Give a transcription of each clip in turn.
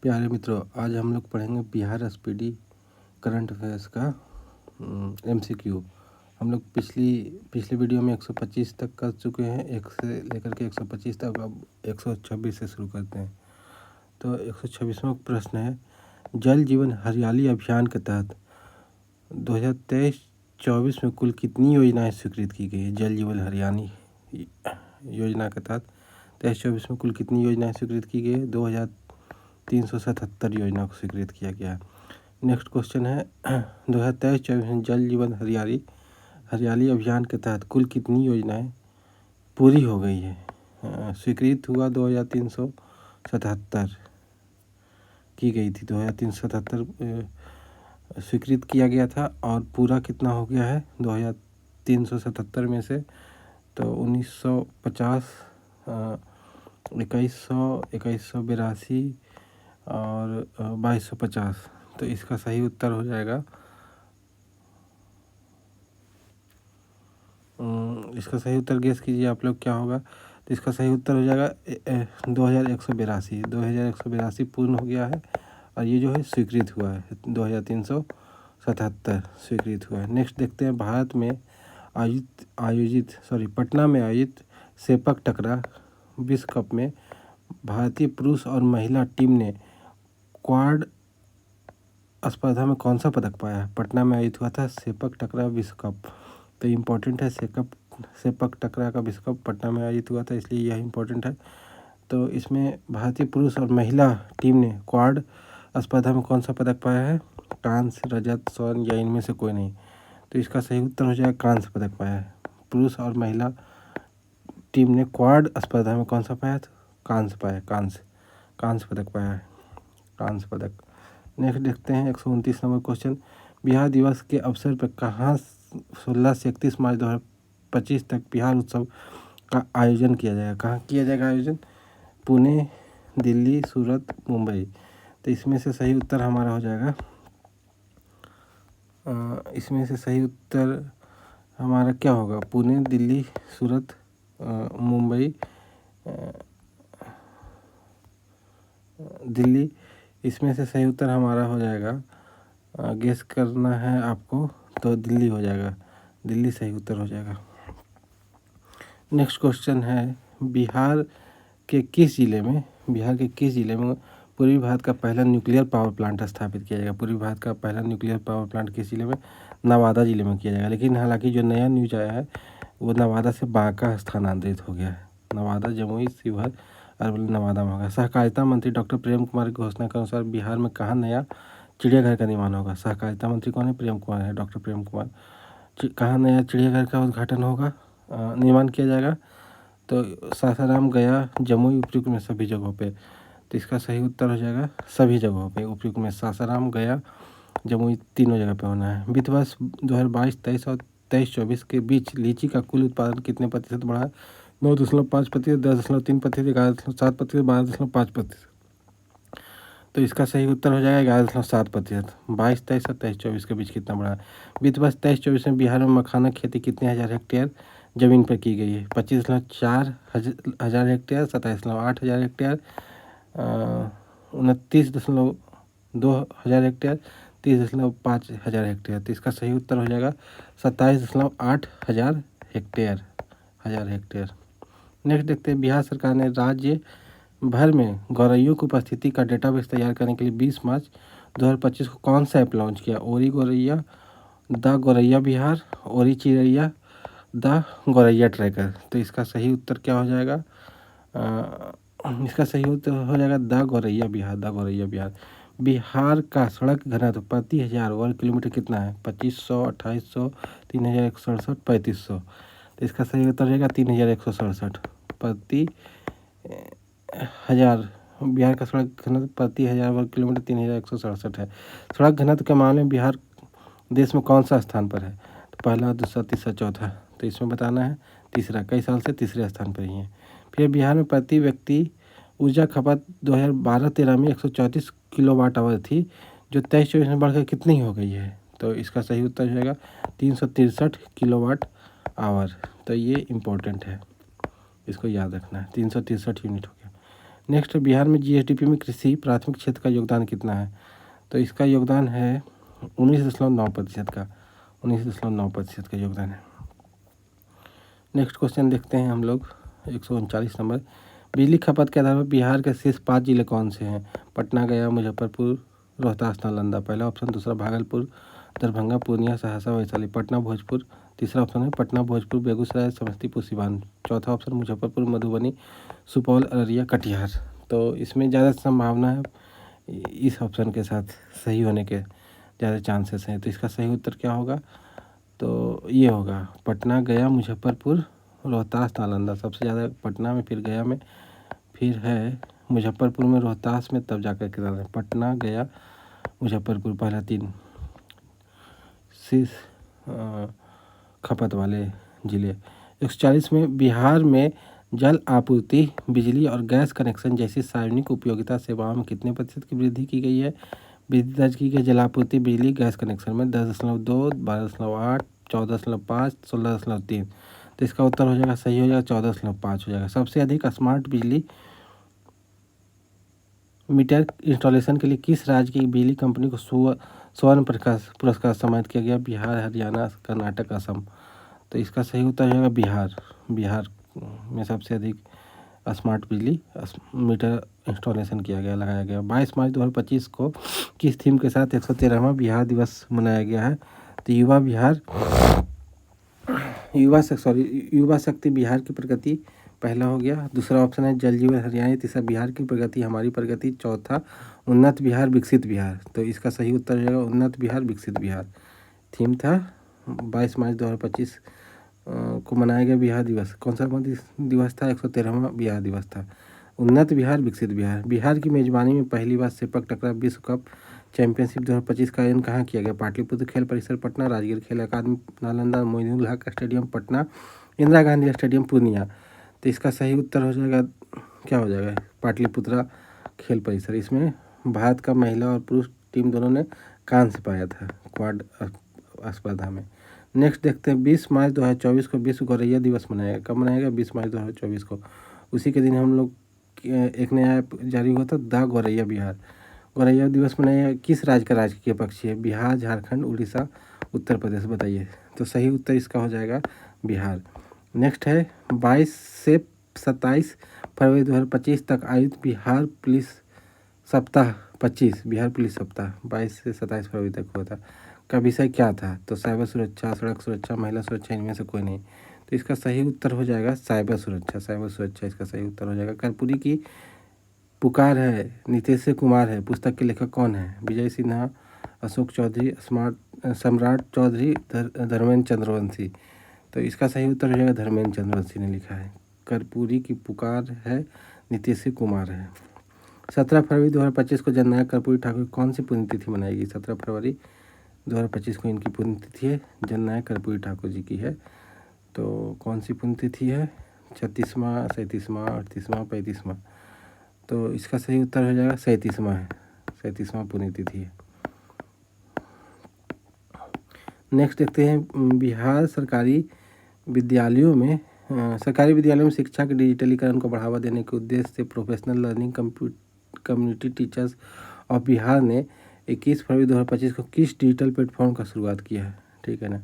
प्यारे मित्रों, आज हम लोग पढ़ेंगे बिहार एसपीडी करंट अफेयर्स का एमसीक्यू। हम लोग पिछली वीडियो में 125 तक कर चुके हैं, 1 से लेकर के 125 तक। अब 126 से शुरू करते हैं। तो 126वां प्रश्न है, जल जीवन हरियाली अभियान के तहत 2023-24 में कुल कितनी योजनाएं स्वीकृत की गई है। जल जीवन हरियाली योजना के तहत 23-24 में कुल कितनी योजनाएं स्वीकृत की गई है। 2377 योजना को स्वीकृत किया गया है। नेक्स्ट क्वेश्चन है 2023-24 में जल जीवन हरियाली अभियान के तहत कुल कितनी योजनाएं पूरी हो गई है। स्वीकृत हुआ 2377 की गई थी, 2377 स्वीकृत किया गया था और पूरा कितना हो गया है 2377 में से। तो 1950, 2182 और 2250। तो इसका सही उत्तर हो जाएगा इसका सही उत्तर गेस कीजिए आप लोग क्या होगा। तो इसका सही उत्तर हो जाएगा 2182 पूर्ण हो गया है और ये जो है स्वीकृत हुआ है 2377 स्वीकृत हुआ है। नेक्स्ट देखते हैं, भारत में पटना में आयोजित सेपक टकरा विश्व कप में भारतीय पुरुष और महिला टीम ने क्वाड स्पर्धा में कौन सा पदक पाया है। पटना में आयोजित हुआ था सेपक टकरा विश्व कप, तो इम्पोर्टेंट है। सेपक टकरा का विश्व कप पटना में आयोजित हुआ था, इसलिए यह इम्पोर्टेंट है। तो इसमें भारतीय पुरुष और महिला टीम ने क्वाड स्पर्धा में कौन सा पदक पाया है। कांस्य, रजत, स्वर्ण या इनमें से कोई नहीं। तो इसका सही उत्तर हो जाएगा कांस्य पदक पाया है। पुरुष और महिला टीम ने क्वाड स्पर्धा में कौन सा पाया था, कांस्य पाया, कांस्य पदक पाया है, कांस्य पदक। नेक्स्ट देखते हैं 129 नंबर क्वेश्चन, बिहार दिवस के अवसर पर कहाँ 16 से 31 मार्च 2025 तक बिहार उत्सव का आयोजन किया जाएगा। कहाँ किया जाएगा आयोजन, पुणे, दिल्ली, सूरत, मुंबई। तो इसमें से सही उत्तर हमारा हो जाएगा इसमें से सही उत्तर हमारा क्या होगा, पुणे, दिल्ली, सूरत, मुंबई, दिल्ली। इसमें से सही उत्तर हमारा हो जाएगा, गेस करना है आपको, तो दिल्ली हो जाएगा, दिल्ली सही उत्तर हो जाएगा। नेक्स्ट क्वेश्चन है, बिहार के किस जिले में पूर्वी भारत का पहला न्यूक्लियर पावर प्लांट स्थापित किया जाएगा। पूर्वी भारत का पहला न्यूक्लियर पावर प्लांट किस जिले में, नवादा जिले में किया जाएगा। लेकिन हालांकि जो नया न्यूज आया है वो नवादा से बांका स्थानांतरित हो गया है। नवादा, जमुई, शिवहर, अरवली, नवादा में होगा। सहकारिता मंत्री डॉक्टर प्रेम कुमार की घोषणा के अनुसार बिहार में कहाँ नया चिड़ियाघर का निर्माण होगा। सहकारिता मंत्री कौन है, प्रेम कुमार है, डॉक्टर प्रेम कुमार। कहाँ नया चिड़ियाघर का उद्घाटन होगा, निर्माण किया जाएगा। तो सासाराम, गया, जमुई, उपयुक्त में सभी जगहों पे। तो इसका सही उत्तर हो जाएगा सभी जगहों पे, उपयुक्त में सासाराम, गया, जमुई तीनों जगह पे होना है। वित्त वर्ष 2022-23 और 23-24 के बीच लीची का कुल उत्पादन कितने प्रतिशत बढ़ा है। 9.5%, 10.3%, 11.7%, 12.5%। तो इसका सही उत्तर हो जाएगा 11.7%। 22-23 और 23-24 के बीच कितना बढ़ा है। वित्त वर्ष 23-24 में बिहार में मखाना खेती कितने हज़ार हेक्टेयर ज़मीन पर की गई है। 25.4 हज़ार हेक्टेयर, 27.8 हज़ार हेक्टेयर, 29.2 हज़ार हेक्टेयर, 30.5 हज़ार हेक्टेयर। तो इसका सही उत्तर हो जाएगा 27.8 हज़ार हेक्टेयर। नेक्स्ट देखते हैं, बिहार सरकार ने राज्य भर में गौरैयों की उपस्थिति का डेटाबेस तैयार करने के लिए 20 मार्च 2025 को कौन सा ऐप लॉन्च किया। ओरी गौरैया, द गौरैया बिहार, ओरी चिड़ैया, द गौरैया ट्रैकर। तो इसका सही उत्तर क्या हो जाएगा, इसका सही उत्तर हो जाएगा द गौरैया बिहार, द गौरैया बिहार। बिहार का सड़क घनत्व प्रति 1000 वर्ग किलोमीटर कितना है। 2500, 2800, 3167, 3500। तो इसका सही उत्तर रहेगा 3167 प्रति 1000। बिहार का सड़क घनत्व प्रति 1000 वर्ग किलोमीटर 3167 है। सड़क घनत्व के मामले में बिहार देश में कौन सा स्थान पर है। तो पहला, दूसरा, तीसरा, चौथा। तो इसमें बताना है तीसरा, कई साल से तीसरे स्थान पर ही है। फिर बिहार में प्रति व्यक्ति ऊर्जा खपत 2012-13 में 134 किलोवाट आवर थी, जो 23-24 में बढ़कर कितनी हो गई है। तो इसका सही उत्तर हो जाएगा 363 किलोवाट आवर। तो ये इम्पोर्टेंट है, इसको याद रखना है, 363 यूनिट हो गया। नेक्स्ट, बिहार में जीएसडीपी में कृषि प्राथमिक क्षेत्र का योगदान कितना है? तो इसका योगदान है 19.9% का, 19.9% का योगदान है। नेक्स्ट क्वेश्चन देखते हैं हम लोग 139 नंबर। बिजली खपत के आधार पर बिहार के शीर्ष 5 जिले कौन से हैं? पटना, गया, मुजफ्फरपुर, रोहतास, नालंदा। पहला ऑप्शन, दूसरा भागलपुर, दरभंगा, पूर्णिया, सहरसा, वैशाली। पटना, भोजपुर। तीसरा ऑप्शन है पटना, भोजपुर, बेगूसराय, समस्तीपुर, सिवान। चौथा ऑप्शन मुजफ्फरपुर, मधुबनी, सुपौल, अररिया, कटिहार। तो इसमें ज़्यादा संभावना है इस ऑप्शन के साथ सही होने के ज़्यादा चांसेस हैं। तो इसका सही उत्तर क्या होगा? तो ये होगा पटना, गया, मुजफ्फरपुर, रोहतास, नालंदा। सबसे ज़्यादा पटना में, फिर गया में, फिर है मुजफ्फरपुर में, रोहतास में, तब जाकर के नालंदा। पटना, गया, मुजफ्फरपुर, पहला 3 शीर्ष खपत वाले जिले। 140 में, बिहार में जल आपूर्ति, बिजली और गैस कनेक्शन जैसी सार्वजनिक उपयोगिता सेवाओं में कितने प्रतिशत की वृद्धि की गई है? वृद्धि दर्ज की गई जलापूर्ति, बिजली, गैस कनेक्शन में 10.2, 12.8, 14.5, 16.3। तो इसका उत्तर हो जाएगा, सही हो जाएगा 14.5 हो जाएगा। सबसे अधिक स्मार्ट बिजली मीटर इंस्टॉलेशन के लिए किस राज्य की बिजली कंपनी को स्वर्ण पुरस्कार सम्मानित किया गया? बिहार, हरियाणा, कर्नाटक, असम। तो इसका सही उत्तर हो जाएगा बिहार। बिहार में सबसे अधिक स्मार्ट बिजली मीटर इंस्टॉलेशन किया गया, लगाया गया। 22 मार्च 2025 को किस थीम के साथ 113वां बिहार दिवस मनाया गया है? तो युवा शक्ति बिहार की प्रगति पहला हो गया। दूसरा ऑप्शन है जल जीवन हरियाणा। तीसरा बिहार की प्रगति हमारी प्रगति। चौथा उन्नत बिहार विकसित बिहार। तो इसका सही उत्तर हो जाएगा उन्नत बिहार विकसित बिहार। थीम था 22 मार्च 2025 को मनाया गया बिहार दिवस। कौन सा दिवस था? 113वां बिहार दिवस था। उन्नत बिहार विकसित बिहार। बिहार की मेजबानी में पहली बार सेपक टकरा विश्व कप चैंपियनशिप 2025 का आयोजन कहाँ किया गया? पाटलिपुत्र खेल परिसर पटना, राजगीर खेल अकादमी नालंदा, मोइनुल हक स्टेडियम पटना, इंदिरा गांधी स्टेडियम पूर्णिया। तो इसका सही उत्तर हो जाएगा, क्या हो जाएगा? पाटलिपुत्रा खेल परिसर। इसमें भारत का महिला और पुरुष टीम दोनों ने कांस्य पाया था क्वाड स्पर्धा में। नेक्स्ट देखते हैं 20 मार्च 2024 को विश्व गौरैया दिवस मनाएगा। कब मनाएगा? 20 मार्च 2024 को। उसी के दिन हम लोग एक नया ऐप जारी हुआ था, द गौरैया बिहार। गौरैया दिवस मनाया किस राज्य का राजकीय पक्षी है? बिहार, झारखंड, उड़ीसा, उत्तर प्रदेश। बताइए। तो सही उत्तर इसका हो जाएगा बिहार। नेक्स्ट है 22 से 27 फरवरी 2025 तक आयोजित बिहार पुलिस सप्ताह 25 बिहार पुलिस सप्ताह 22 से 27 फरवरी तक हुआ था। का विषय क्या था? तो साइबर सुरक्षा, सड़क सुरक्षा, महिला सुरक्षा, इनमें से कोई नहीं। तो इसका सही उत्तर हो जाएगा साइबर सुरक्षा। साइबर सुरक्षा इसका सही उत्तर हो जाएगा। कर्पूरी की पुकार है, नीतीश कुमार है, पुस्तक के लेखक कौन है? विजय सिन्हा, अशोक चौधरी, सम्राट चौधरी, धर्मेंद्र चंद्रवंशी। तो इसका सही उत्तर हो जाएगा धर्मेंद्र चंद्रवंशी ने लिखा है। कर्पूरी की पुकार है, नीतीश कुमार है। 17 फरवरी 2025 को जननायक कर्पूरी ठाकुर कौन सी पुण्यतिथि मनाएगी? 17 फरवरी 2025 को इनकी पुण्यतिथि है, जननायक कर्पूरी ठाकुर जी की है। तो कौन सी पुण्यतिथि है? 36वां, 37वां, 38वां, 35वां। तो इसका सही उत्तर हो जाएगा 37वां है, 37वां पुण्यतिथि है। नेक्स्ट देखते हैं बिहार सरकारी विद्यालयों में शिक्षा के डिजिटलीकरण को बढ़ावा देने के उद्देश्य से professional learning community teachers of Bihar ने 21 फरवरी 2025 को किस डिजिटल प्लेटफॉर्म का शुरुआत किया है? ठीक है ना।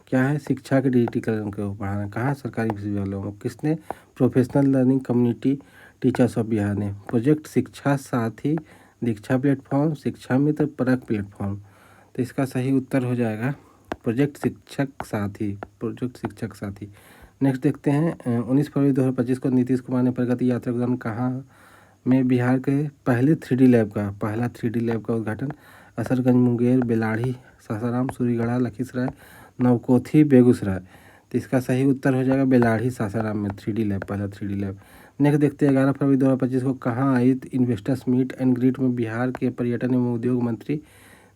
क्या है? शिक्षा के डिजिटलीकरण को बढ़ाना। कहाँ? सरकारी विद्यालयों में। किसने? Professional learning community teachers of Bihar ने। प्रोजेक्ट शिक्षा साथी, दीक्षा प्लेटफॉर्म, शिक्षा मित्र, परख प्लेटफॉर्म। तो इसका सही उत्तर हो जाएगा प्रोजेक्ट शिक्षक साथी। नेक्स्ट देखते हैं 19 फरवरी 2025 को नीतीश कुमार ने प्रगति यात्रा के दौरान कहाँ में बिहार के पहला 3D लैब का उद्घाटन? असरगंज, मुंगेर, बेलाढ़ी, सासाराम, सूरीगढ़ा, लखीसराय, नवकोथी, बेगूसराय। तो इसका सही उत्तर हो जाएगा बेलाढ़ी, सासाराम में 3D लैब, पहला 3D लैब। नेक्स्ट देखते हैं 11 फरवरी 2025 को कहाँ आयोजित इन्वेस्टर्स मीट एंड ग्रीट में बिहार के पर्यटन एवं उद्योग मंत्री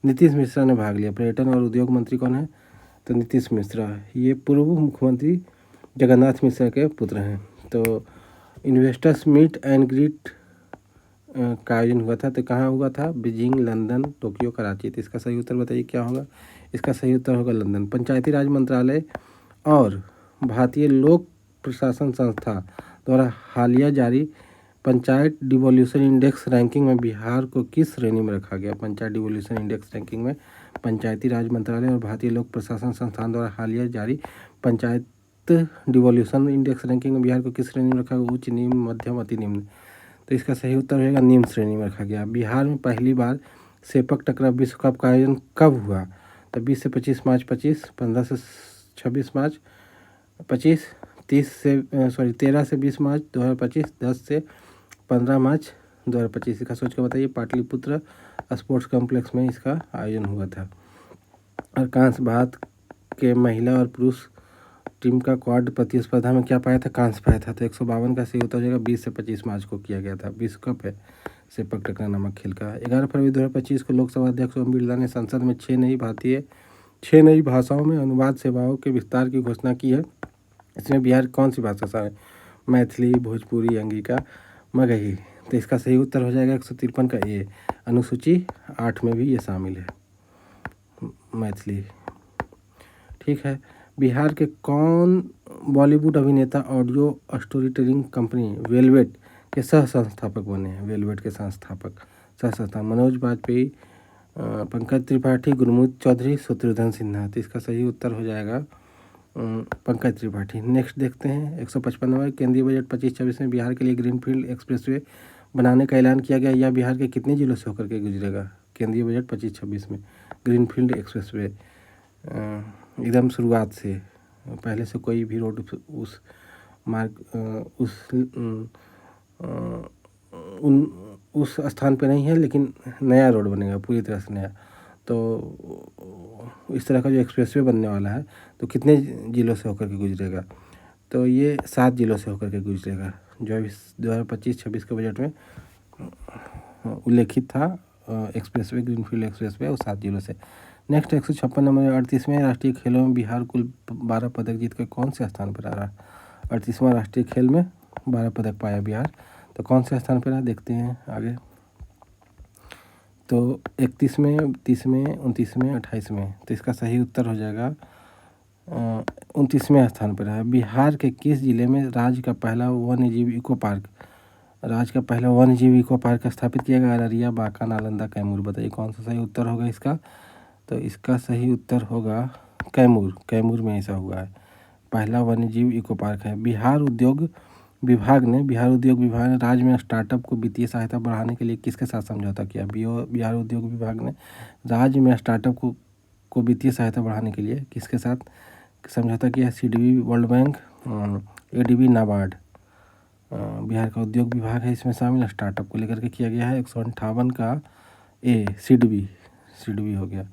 नीतीश मिश्रा ने भाग लिया। पर्यटन और उद्योग मंत्री कौन है? तो नीतीश मिश्रा। ये पूर्व मुख्यमंत्री जगन्नाथ मिश्रा के पुत्र हैं। तो इन्वेस्टर्स मीट एंड ग्रीट का आयोजन हुआ था। तो कहाँ हुआ था? Beijing, London, Tokyo, Karachi. तो इसका सही उत्तर बताइए क्या होगा? इसका सही उत्तर होगा लंदन। पंचायती राज मंत्रालय और भारतीय लोक प्रशासन संस्था द्वारा हालिया जारी पंचायत डिवोल्यूशन इंडेक्स रैंकिंग में बिहार को किस श्रेणी में रखा गया? पंचायत डिवोल्यूशन इंडेक्स रैंकिंग में पंचायती राज मंत्रालय और भारतीय लोक प्रशासन संस्थान द्वारा हालिया जारी पंचायत डिवोल्यूशन इंडेक्स रैंकिंग में बिहार को किस श्रेणी में रखा गया? उच्च, निम्न, मध्यम, अति निम्न। तो इसका सही उत्तर होगा निम्न श्रेणी में रखा गया। बिहार में पहली बार सेपक टकरा विश्व कप का आयोजन कब हुआ? तो 20 से 25 मार्च 25, 15 से 26 मार्च 25, 13 से 20 मार्च 2025, 10 से 15 मार्च 2025। इसका सोच कर बताइए। पाटलिपुत्र स्पोर्ट्स कॉम्प्लेक्स में इसका आयोजन हुआ था। और कांस्य भारत के महिला और पुरुष टीम का क्वाड प्रतिस्पर्धा में क्या पाया था? कांस्य पाया था। तो 152 का सही उत्तर हो जाएगा। 20 से 25 मार्च को किया गया था। विश्व कप है सेपक टकरा नामक खेल का। 11 फरवरी 2025 को लोकसभा अध्यक्ष ओम बिरला ने संसद में 6 नई भाषाओं में अनुवाद सेवाओं के विस्तार की घोषणा की है। इसमें बिहार कौन सी भाषा शामिल है? मैथिली, भोजपुरी, अंगिका, मगही। तो इसका सही उत्तर हो जाएगा 153 का ए। अनुसूची 8 में भी ये शामिल है, मैथिली। ठीक है। बिहार के कौन बॉलीवुड अभिनेता audio story telling company velvet के सह संस्थापक बने हैं? वेलवेट के संस्थापक सह संस्थापक मनोज बाजपेयी, पंकज त्रिपाठी, गुरमीत चौधरी, शत्रुघ्न सिन्हा। तो इसका सही उत्तर हो जाएगा पंकज त्रिपाठी। नेक्स्ट देखते हैं 155 नंबर। केंद्रीय बजट 25-26 में बिहार के लिए ग्रीनफील्ड एक्सप्रेसवे बनाने का ऐलान किया गया। यह बिहार के कितने जिलों से होकर के गुजरेगा? केंद्रीय बजट 25-26 में ग्रीनफील्ड एक्सप्रेसवे एकदम शुरुआत से, पहले से कोई भी रोड उस मार्ग उस स्थान पे नहीं है, लेकिन नया रोड बनेगा, पूरी तरह से नया। तो इस तरह का जो एक्सप्रेसवे बनने वाला है, तो कितने जिलों से होकर के गुजरेगा? तो ये 7 जिलों से होकर के गुजरेगा, जो 2025-26 के बजट में उल्लेखित था। एक्सप्रेसवे, ग्रीनफील्ड एक्सप्रेसवे, और 7 जिलों से। Next 156 number. 38वें राष्ट्रीय खेलों में बिहार कुल 12 पदक जीतकर कौन से स्थान पर आ रहा? 38वां राष्ट्रीय खेल में 12 पदक पाया बिहार, तो कौन से स्थान पर रहा? देखते हैं आगे। तो 31वें, 30वें, 29वें, 28वें। तो इसका सही उत्तर हो जाएगा 29वें स्थान पर है। बिहार के किस जिले में राज्य का पहला वन्यजीव इको पार्क स्थापित किया गया? अररिया, बांका, नालंदा, कैमूर। बताइए कौन सा सही उत्तर होगा इसका? तो इसका सही उत्तर होगा कैमूर में ऐसा हुआ है। पहला वन्यजीव इको पार्क है। बिहार उद्योग विभाग ने राज्य में स्टार्टअप को वित्तीय सहायता बढ़ाने के लिए किसके साथ समझौता किया? बिहार उद्योग विभाग ने राज्य में स्टार्टअप को वित्तीय सहायता बढ़ाने के लिए किसके साथ समझौता किया? CDB, world bank, ADB, NABARD. Bihar का उद्योग विभाग है इसमें शामिल, स्टार्टअप को लेकर के किया गया है। 158 का ए सीडीबी हो गया।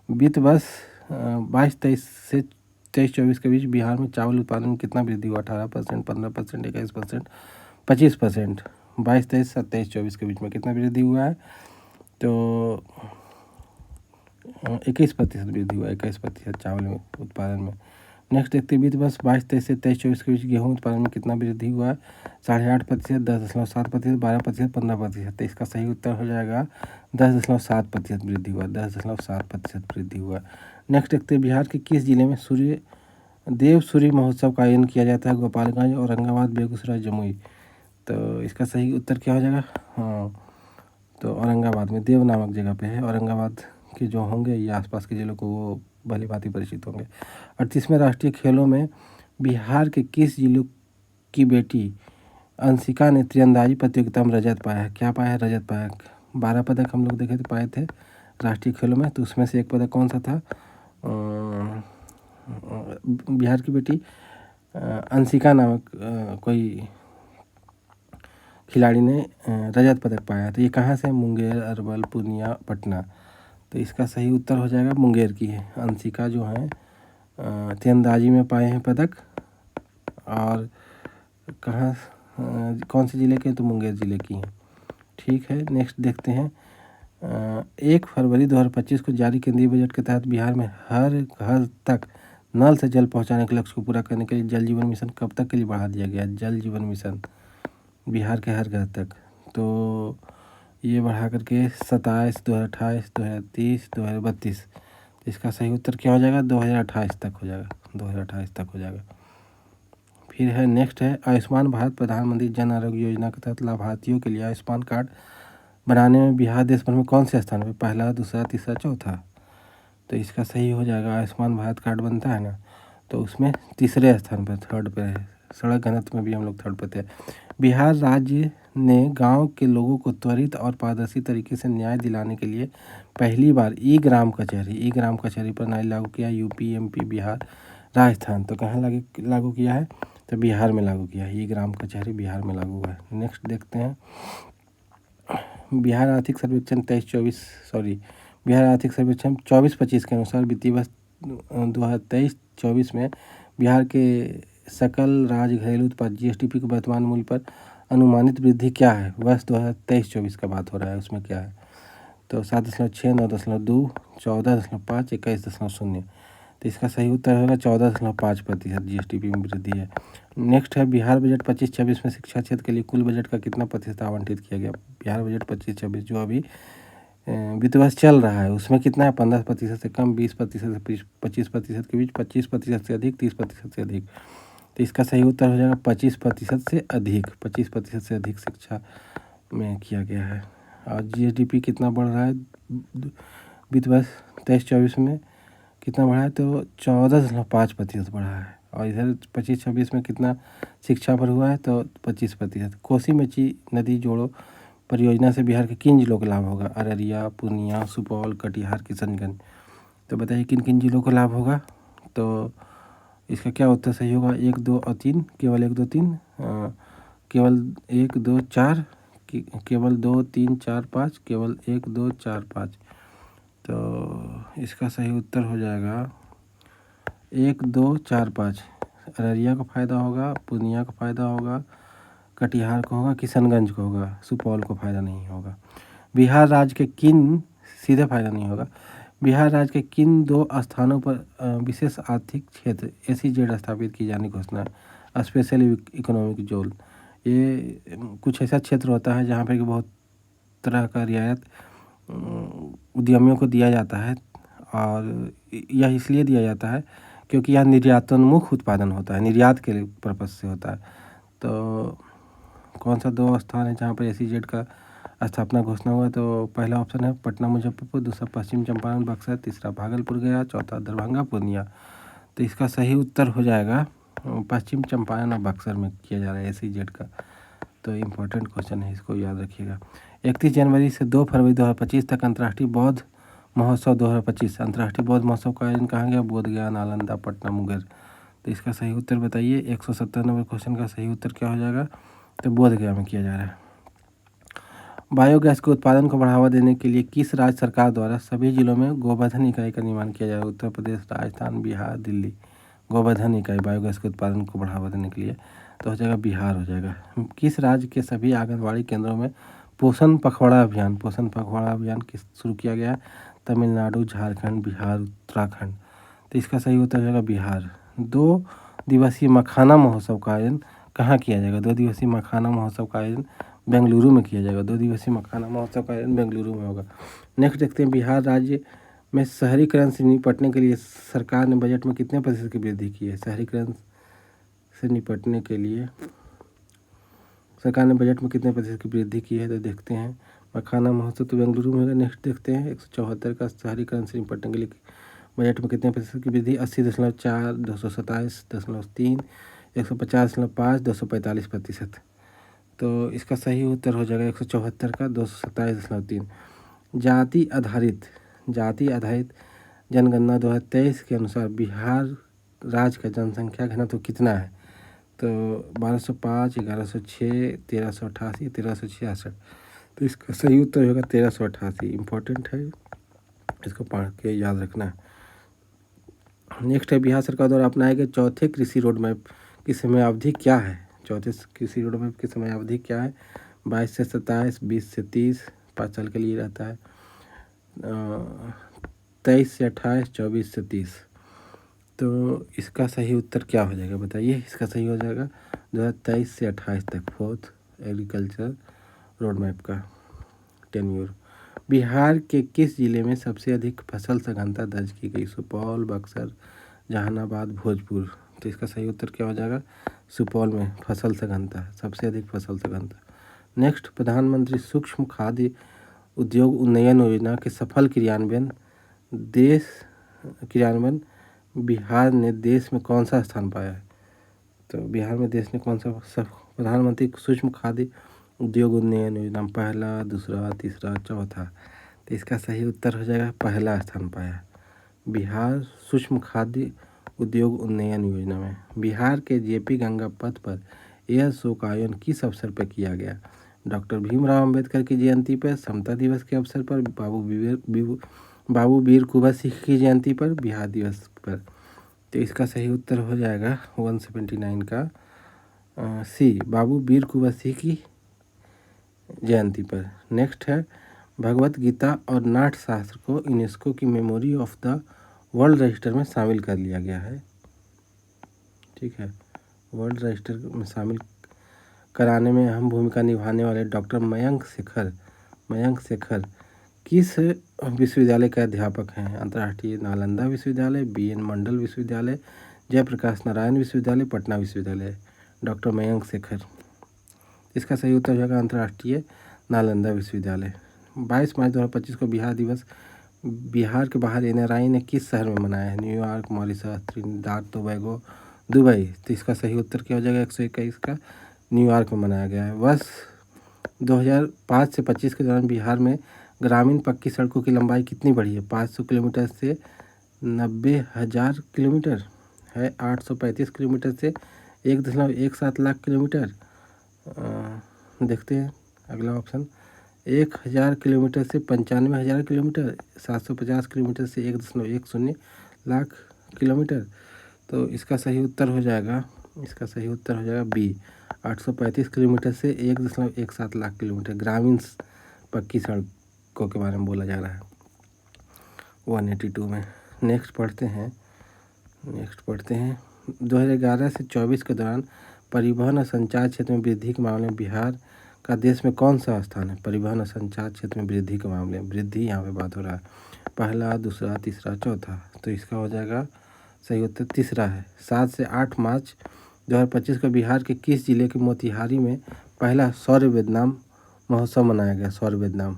वित्त वर्ष 22-23 से 23-24 के बीच बिहार में चावल उत्पादन में कितना वृद्धि हुआ? 18%, 15%, 21%, 25%। 22-23, 27-24 के बीच में कितना वृद्धि हुआ है? तो 21% वृद्धि हुआ, 21% चावल में उत्पादन में। नेक्स्ट देखते हैं वित्त वर्ष 22-23 से 23-24 के बीच गेहूं उत्पादन में कितना वृद्धि हुआ है? 8.5%, 10.7%, 12%, 15%। तो इसका सही उत्तर हो जाएगा 10.7% वृद्धि हुआ, 10.7% वृद्धि हुआ। नेक्स्ट देखते हैं बिहार के किस जिले में सूर्य महोत्सव का आयोजन किया जाता है? गोपालगंज, औरंगाबाद, बेगूसराय, जमुई। तो इसका सही उत्तर क्या हो जाएगा? हाँ, तो औरंगाबाद में देव नामक जगह पे है। औरंगाबाद के जो होंगे या आसपास के जिलों को वो भली भांति परिचित होंगे। 38वें राष्ट्रीय खेलों में बिहार के किस जिले की बेटी अंशिका ने तीरंदाजी प्रतियोगिता में रजत पाया है? क्या पाया है? रजत पाया। 12 पदक हम लोग देखे थे, पाए थे राष्ट्रीय खेलों में, तो उसमें से एक पदक कौन सा था? बिहार की बेटी अंशिका नामक कोई खिलाड़ी ने रजत पदक पाया। तो ये कहाँ से? मुंगेर, अरवल, पूर्णिया, पटना। तो इसका सही उत्तर हो जाएगा मुंगेर की है। अंशिका जो है तीरंदाजी में पाए हैं पदक। और कहाँ कौन से ज़िले के? तो मुंगेर ज़िले की हैं। ठीक है। नेक्स्ट देखते हैं 1 फरवरी 2025 को जारी केंद्रीय बजट के तहत बिहार में हर घर तक नल से जल पहुंचाने के लक्ष्य को पूरा करने के लिए जल जीवन मिशन कब तक के लिए बढ़ा दिया गया? जल जीवन मिशन बिहार के हर घर तक, तो ये बढ़ा करके 27, 2028, 2030, 2032। इसका सही उत्तर क्या हो जाएगा? 2028 तक हो जाएगा, 2028 तक हो जाएगा। फिर है नेक्स्ट है आयुष्मान भारत प्रधानमंत्री जन आरोग्य योजना के तहत लाभार्थियों के लिए आयुष्मान कार्ड बनाने में बिहार देश भर में कौन से स्थान पे पहला, दूसरा, तीसरा, चौथा? तो इसका सही हो जाएगा आयुष्मान भारत कार्ड बनता है ना, तो उसमें तीसरे स्थान पर, थर्ड पे है। सड़क घनत्व में भी हम लोग थर्ड पे थे। बिहार राज्य ने गांव के लोगों को त्वरित और पारदर्शी तरीके से न्याय दिलाने के लिए पहली बार ई ग्राम कचहरी प्रणाली लागू किया। यूपी, एमपी, बिहार, राजस्थान, तो कहाँ लागू किया है? तो बिहार में लागू किया है। ई ग्राम कचहरी बिहार में लागू हुआ है। नेक्स्ट देखते हैं बिहार आर्थिक सर्वेक्षण 24-25 के अनुसार वित्तीय वर्ष 2023-24 में बिहार के सकल राज्य घरेलू उत्पाद जीएसडीपी के वर्तमान मूल्य पर अनुमानित वृद्धि क्या है? वर्ष 2023-24 का बात हो रहा है, उसमें क्या है? तो 7.6, 9.2, 14.5, 21.0। तो इसका सही उत्तर होगा 14.5% जीएसडीपी में वृद्धि है। नेक्स्ट है बिहार बजट 25-26 में शिक्षा क्षेत्र के लिए कुल बजट का कितना प्रतिशत आवंटित किया गया? बिहार बजट 25-26 जो अभी वित्त वर्ष चल रहा है उसमें कितना है? 15% से कम, 20% से 25% के बीच, 25% से अधिक, 30% से अधिक। तो इसका सही उत्तर हो जाएगा 25% से अधिक। 25% से अधिक शिक्षा में किया गया है। और जीएसडीपी कितना बढ़ रहा है वित्त वर्ष 23-24 में? कितना बढ़ा है? तो 14.5% बढ़ा है। और इधर 25-26 में कितना शिक्षा पर हुआ है? तो 25%। कोसी मेची नदी जोड़ो परियोजना से बिहार के किन जिलों को लाभ होगा? अररिया, पूर्णिया, सुपौल, कटिहार, किशनगंज। तो बताइए किन किन जिलों को लाभ होगा? तो इसका क्या उत्तर सही होगा? 1, 2 और 3, केवल 1, 2, 3, केवल 1, 2, 4, केवल 2, 3, 4, 5, केवल 1, 2, 4, 5। तो इसका सही उत्तर हो जाएगा 1, 2, 4, 5। अररिया को फ़ायदा होगा, पूर्णिया को फ़ायदा होगा, कटिहार को होगा, किशनगंज को होगा, सुपौल को फ़ायदा नहीं होगा। बिहार राज्य के किन सीधे फ़ायदा नहीं होगा। बिहार राज्य के किन 2 स्थानों पर विशेष आर्थिक क्षेत्र एसीजेड स्थापित की जाने की घोषणा? Special economic zone. ये कुछ ऐसा क्षेत्र होता है जहाँ पर कि बहुत तरह का रियायत उद्यमियों को दिया जाता है, और यह इसलिए दिया जाता है क्योंकि यह निर्यातोन्मुख उत्पादन होता है, निर्यात के पर्पज़ से होता है। तो कौन सा 2 स्थान है जहाँ पर एसीजेड का स्थापना घोषणा हुआ? तो पहला ऑप्शन है पटना मुजफ्फरपुर, दूसरा पश्चिम चंपारण बक्सर, तीसरा भागलपुर गया, चौथा दरभंगा पूर्णिया। तो इसका सही उत्तर हो जाएगा पश्चिम चंपारण और बक्सर में किया जा रहा है एसीजेड का। तो इम्पोर्टेंट क्वेश्चन है, इसको याद रखिएगा। 31 जनवरी से 2 फरवरी 2025 तक अंतर्राष्ट्रीय बौद्ध महोत्सव 2025, अंतर्राष्ट्रीय बौद्ध महोत्सव का आयोजन कहाँ गया? बोधगया, नालंदा, पटना, मुंगेर। तो इसका सही उत्तर बताइए। 170 नंबर क्वेश्चन का सही उत्तर क्या हो जाएगा? तो बोधगया में किया जा रहा है। बायोगैस के उत्पादन को बढ़ावा देने के लिए किस राज्य सरकार द्वारा सभी जिलों में गोवर्धन इकाई का निर्माण किया जा रहा है? उत्तर प्रदेश, राजस्थान, बिहार, दिल्ली। गोवर्धन इकाई बायोगैस के उत्पादन को बढ़ावा देने के लिए तो हो जाएगा बिहार हो जाएगा। किस राज्य के सभी आंगनबाड़ी केंद्रों में पोषण पखवाड़ा अभियान किस शुरू किया गया है? तमिलनाडु, झारखंड, बिहार, उत्तराखंड। तो इसका सही उत्तर हो जाएगा बिहार। 2 दिवसीय मखाना महोत्सव का आयोजन कहाँ किया जाएगा? 2 दिवसीय मखाना महोत्सव का आयोजन बेंगलुरु में किया जाएगा। 2 दिवसीय मखाना महोत्सव का आयोजन बेंगलुरु में होगा। नेक्स्ट देखते हैं बिहार राज्य में शहरीकरण से निपटने के लिए सरकार ने बजट में कितने प्रतिशत की वृद्धि की है? शहरीकरण से निपटने के लिए सरकार ने बजट में कितने प्रतिशत की वृद्धि की है? तो देखते हैं। मखाना महोत्सव तो बेंगलुरु में होगा। नेक्स्ट देखते हैं 174 का शहरीकरण से निपटने के लिए बजट में कितने प्रतिशत की वृद्धि? 80.4, 227.3, 150.5, 245%। तो इसका सही उत्तर हो जाएगा 174 का 227.3। जाति आधारित जनगणना 2023 के अनुसार बिहार राज्य का जनसंख्या घनत्व कितना है? तो 1205, 1106, 1388, 1366। तो इसका सही उत्तर होगा 1388। इम्पोर्टेंट है, इसको पढ़ के याद रखना है। नेक्स्ट है बिहार सरकार द्वारा अपनाए गए चौथे कृषि रोड मैप की समयावधि क्या है? चौथे कृषि रोड मैप की समयावधि क्या है? 22 से 27, 20 से 30, 5 साल के लिए रहता है। 23 से 28, 24 से 30। तो इसका सही उत्तर क्या हो जाएगा बताइए? इसका सही हो जाएगा 2023 से 28 तक, 4th एग्रीकल्चर रोड मैप का टेन्योर। बिहार के किस जिले में सबसे अधिक फसल सघनता दर्ज की गई? सुपौल, बक्सर, जहानाबाद, भोजपुर। तो इसका सही उत्तर क्या हो जाएगा? सुपौल में फसल सघनता, सबसे अधिक फसल सघनता। नेक्स्ट, प्रधानमंत्री सूक्ष्म खाद्य उद्योग उन्नयन योजना के सफल क्रियान्वयन बिहार ने देश में कौन सा स्थान पाया है? तो बिहार में देश ने कौन सा प्रधानमंत्री सूक्ष्म खाद्य उद्योग उन्नयन योजना पहला, दूसरा, तीसरा, चौथा। तो इसका सही उत्तर हो जाएगा पहला स्थान पाया बिहार सूक्ष्म खाद्य उद्योग उन्नयन योजना में। बिहार के जेपी गंगा पथ पर यह शो का आयोजन किस अवसर पर किया गया? डॉक्टर भीमराव अंबेडकर की जयंती पर, समता दिवस के अवसर पर, बाबू वीर कुंवर सिंह की जयंती पर, बिहार दिवस पर। तो इसका सही उत्तर हो जाएगा 179 का सी, बाबू वीर कुंवर सिंह की जयंती पर। नेक्स्ट है, भगवत गीता और नाट्य शास्त्र को यूनेस्को की memory of the world register में शामिल कर लिया गया है। ठीक है, वर्ल्ड रजिस्टर में शामिल कराने में अहम भूमिका निभाने वाले डॉक्टर मयंक शेखर किस विश्वविद्यालय के अध्यापक हैं? अंतर्राष्ट्रीय नालंदा विश्वविद्यालय, BN मंडल विश्वविद्यालय, जयप्रकाश नारायण विश्वविद्यालय, पटना विश्वविद्यालय। डॉक्टर मयंक शेखर, इसका सही उत्तर हो जाएगा अंतर्राष्ट्रीय नालंदा विश्वविद्यालय। 22 मार्च 2025 को बिहार दिवस बिहार के बाहर NRI ने किस शहर में मनाया है? New York, Mauritius, Trinidad Tobago, Dubai. तो इसका सही उत्तर क्या हो जाएगा 121 का न्यूयॉर्क में मनाया गया है। वर्ष 2005 से 25 के दौरान बिहार में ग्रामीण पक्की सड़कों की लंबाई कितनी बढ़ी है? 500 किलोमीटर से 90,000 किलोमीटर है, 835 किलोमीटर से 1.17 लाख किलोमीटर। देखते हैं अगला ऑप्शन, 1000 किलोमीटर से 95,000 किलोमीटर, 750 किलोमीटर से 1.10 लाख किलोमीटर। तो इसका सही उत्तर हो जाएगा बी, 835 किलोमीटर से 1.17 लाख किलोमीटर ग्रामीण पक्की सड़कों के बारे में बोला जा रहा है 182 में। नेक्स्ट पढ़ते हैं 2011 से 24 के दौरान परिवहन और संचार क्षेत्र में वृद्धि के मामले में बिहार का देश में कौन सा स्थान है? परिवहन और संचार क्षेत्र में वृद्धि के मामले में, वृद्धि यहाँ पे बात हो रहा है, पहला, दूसरा, तीसरा, चौथा। तो इसका हो जाएगा सही उत्तर तीसरा है। 7 से 8 मार्च 2025 को बिहार के किस जिले के मोतिहारी में पहला सौर वेदनाम महोत्सव मनाया गया? सौर वेदनाम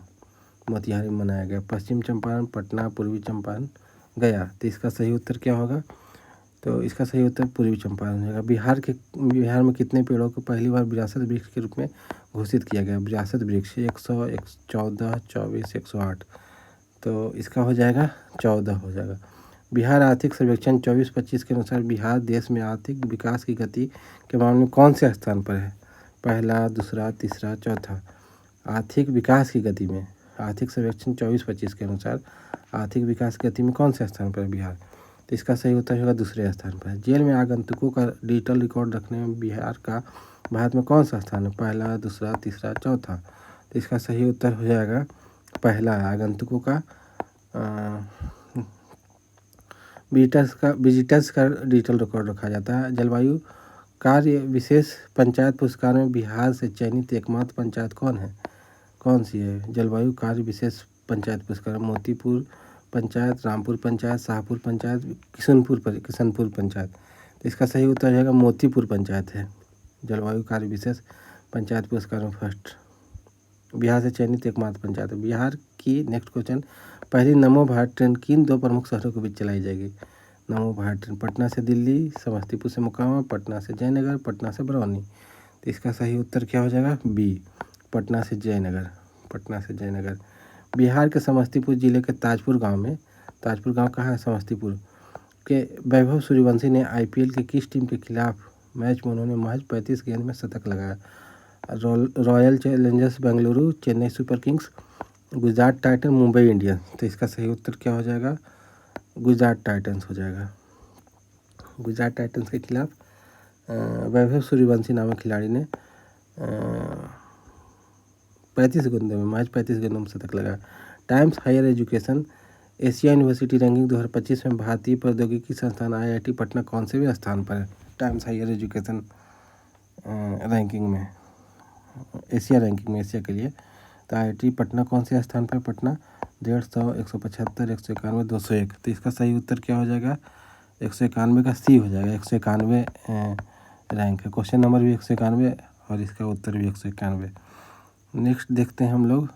मोतिहारी में मनाया गया। पश्चिम चंपारण, पटना, पूर्वी चंपारण, गया। तो इसका सही उत्तर क्या होगा? तो इसका सही उत्तर पूर्वी चंपारण होगा। बिहार में कितने पेड़ों को पहली बार विरासत वृक्ष के रूप में घोषित किया गया? विरासत वृक्ष 100, 114, 24, 108। तो इसका हो जाएगा 14 हो जाएगा। बिहार आर्थिक सर्वेक्षण 24-25 के अनुसार बिहार देश में आर्थिक विकास की गति के मामले में कौन से स्थान पर है? पहला, दूसरा, तीसरा, चौथा। आर्थिक विकास की गति में आर्थिक सर्वेक्षण 24-25 के अनुसार आर्थिक विकास की गति में कौन से स्थान पर है बिहार? तो इसका सही उत्तर होगा दूसरे स्थान पर। जेल में आगंतुकों का डिजिटल रिकॉर्ड रखने में बिहार का भारत में कौन सा स्थान है? पहला, दूसरा, तीसरा, चौथा। तो इसका सही उत्तर हो जाएगा पहला, आगंतुकों का विजिटर्स का डिजिटल रिकॉर्ड रखा जाता है। जलवायु कार्य विशेष पंचायत पुरस्कार में बिहार से चयनित एकमात्र पंचायत कौन सी है? जलवायु कार्य विशेष पंचायत पुरस्कार मोतीपुर पंचायत, रामपुर पंचायत, शाहपुर पंचायत, किशनपुर पंचायत। तो इसका सही उत्तर जाएगा मोतीपुर पंचायत है जलवायु कार्य विशेष पंचायत पुरस्कार में फर्स्ट बिहार से चयनित एकमात्र पंचायत है। बिहार की नेक्स्ट क्वेश्चन, पहली नमो भारत ट्रेन किन 2 प्रमुख शहरों के बीच चलाई जाएगी? नमो भारत ट्रेन पटना से दिल्ली, समस्तीपुर से मोकामा, पटना से जयनगर, पटना से बरौनी। तो इसका सही उत्तर क्या हो जाएगा? बी, पटना से जयनगर। बिहार के समस्तीपुर जिले के ताजपुर गांव कहाँ है? समस्तीपुर के वैभव सूर्यवंशी ने IPL के किस टीम के खिलाफ मैच में उन्होंने महज 35 गेंद में शतक लगाया? Royal Challengers Bengaluru, Chennai super Kings, Gujarat Titan, Mumbai Indians. तो इसका सही उत्तर क्या हो जाएगा? गुजरात टाइटंस हो जाएगा। गुजरात टाइटंस के खिलाफ वैभव सूर्यवंशी नामक खिलाड़ी ने 35 गेंदों में शतक लगाया। Times Higher Education Asia University ranking 2025 में भारतीय प्रौद्योगिकी संस्थान IIT पटना कौन से भी स्थान पर है? टाइम्स हायर एजुकेशन रैंकिंग में, एशिया रैंकिंग में, एशिया के लिए। तो IIT पटना कौन से स्थान पर? पटना 150, 175, 191, 201। तो इसका सही उत्तर क्या हो जाएगा? 191 का सी हो जाएगा। 191 रैंक है। क्वेश्चन नंबर भी 191 और इसका उत्तर भी 191। नेक्स्ट देखते हैं हम लोग,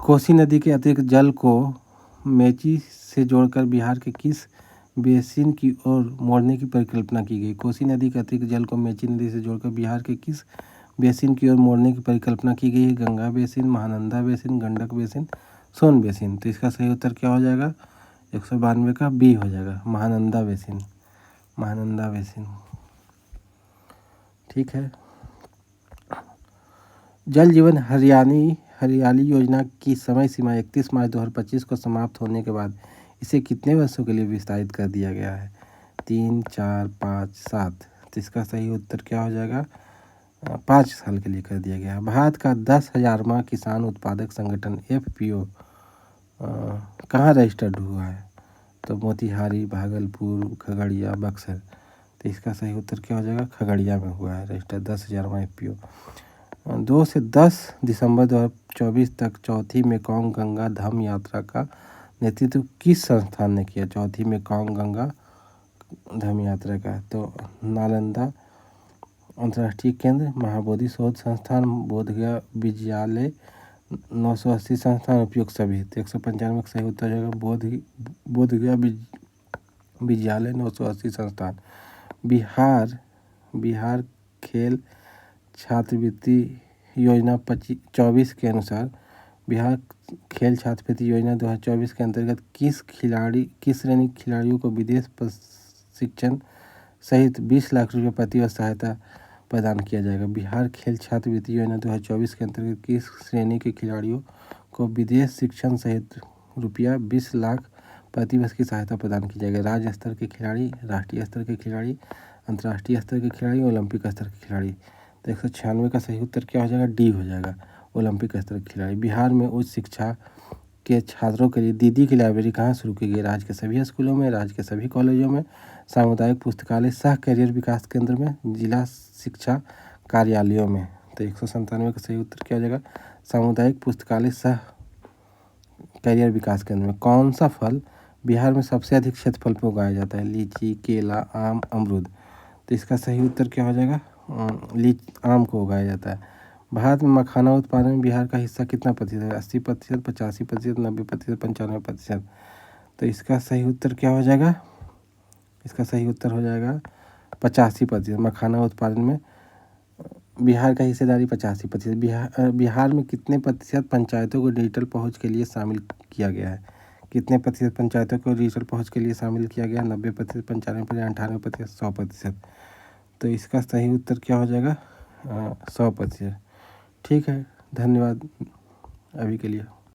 कोसी नदी के अतिरिक्त जल को मेची से जोड़कर बिहार के किस बेसिन की ओर मोड़ने की परिकल्पना की गई? कोसी नदी के अतिरिक्त जल को मेची नदी से जोड़कर बिहार के किस बेसिन की ओर मोड़ने की परिकल्पना की गई है? Ganga basin, Mahananda basin, Gandak basin, Son basin. तो इसका सही उत्तर क्या हो जाएगा? 192 का बी हो जाएगा, महानंदा बेसिन, महानंदा बेसिन। ठीक है। जल जीवन हरियाली योजना की समय सीमा 31 मार्च 2025 को समाप्त होने के बाद इसे कितने वर्षों के लिए विस्तारित कर दिया गया है? 3, 4, 5, 7। तो इसका सही उत्तर क्या हो जाएगा? 5 साल के लिए कर दिया गया है। भारत का 10,000वां किसान उत्पादक संगठन FPO कहाँ रजिस्टर्ड हुआ है? तो मोतिहारी, भागलपुर, खगड़िया, बक्सर। तो इसका सही उत्तर क्या हो जाएगा? खगड़िया में हुआ है रजिस्टर 10,000वां FPO। 2 से 10 दिसंबर 2024 तक चौथी मेकॉन्ग गंगा धम यात्रा का नेतृत्व किस संस्थान ने किया? चौथी मेकॉन्ग गंगा धम यात्रा का, तो नालंदा अंतर्राष्ट्रीय केंद्र, महाबोधि शोध संस्थान, बोधगया विद्यालय, 980 संस्थान, उपयुक्त सभी। तो 195 का सही उत्तर जाएगा बोधगया विद्यालय, 980 संस्थान। बिहार खेल छात्रवृत्ति योजना 24 के अनुसार बिहार खेल छात्रवृत्ति योजना 2024 के अंतर्गत किस श्रेणी के खिलाड़ियों को विदेश प्रशिक्षण सहित 20 लाख रुपये प्रतिवर्ष सहायता प्रदान किया जाएगा? बिहार खेल छात्रवृत्ति योजना 2024 के अंतर्गत किस श्रेणी के खिलाड़ियों को विदेश शिक्षण सहित रुपया 20 लाख प्रतिवर्ष की सहायता प्रदान की जाएगी? राज्य स्तर के खिलाड़ी, राष्ट्रीय स्तर के खिलाड़ी, अंतर्राष्ट्रीय स्तर के खिलाड़ी, ओलंपिक स्तर के खिलाड़ी। तो 196 का सही उत्तर क्या हो जाएगा? डी हो जाएगा, ओलंपिक स्तर के खिलाड़ी। बिहार में उच्च शिक्षा के छात्रों के लिए दीदी की लाइब्रेरी कहाँ शुरू की गई? राज्य के सभी स्कूलों में, राज्य के सभी कॉलेजों में, सामुदायिक पुस्तकालय सह कैरियर विकास केंद्र में, जिला शिक्षा कार्यालयों में। तो 197 का सही उत्तर क्या हो जाएगा? सामुदायिक पुस्तकालय सह कैरियर विकास केंद्र में। कौन सा फल बिहार में सबसे अधिक क्षेत्रफल पर उगाया जाता है? लीची, केला, आम, अमरूद। तो इसका सही उत्तर क्या हो जाएगा? आम को उगाया जाता है। भारत में मखाना उत्पादन में बिहार का हिस्सा कितना प्रतिशत है? 80%, 85%, 90%, 95%। तो इसका सही उत्तर क्या हो जाएगा? इसका सही उत्तर हो जाएगा 85%। मखाना उत्पादन में बिहार का हिस्सेदारी 85%। बिहार में कितने प्रतिशत पंचायतों को डिजिटल पहुंच के लिए शामिल किया गया है? कितने प्रतिशत पंचायतों को डिजिटल पहुंच के लिए शामिल किया गया? 90%, 95%, 98%, 100%। तो इसका सही उत्तर क्या हो जाएगा? 100%। ठीक है, धन्यवाद अभी के लिए।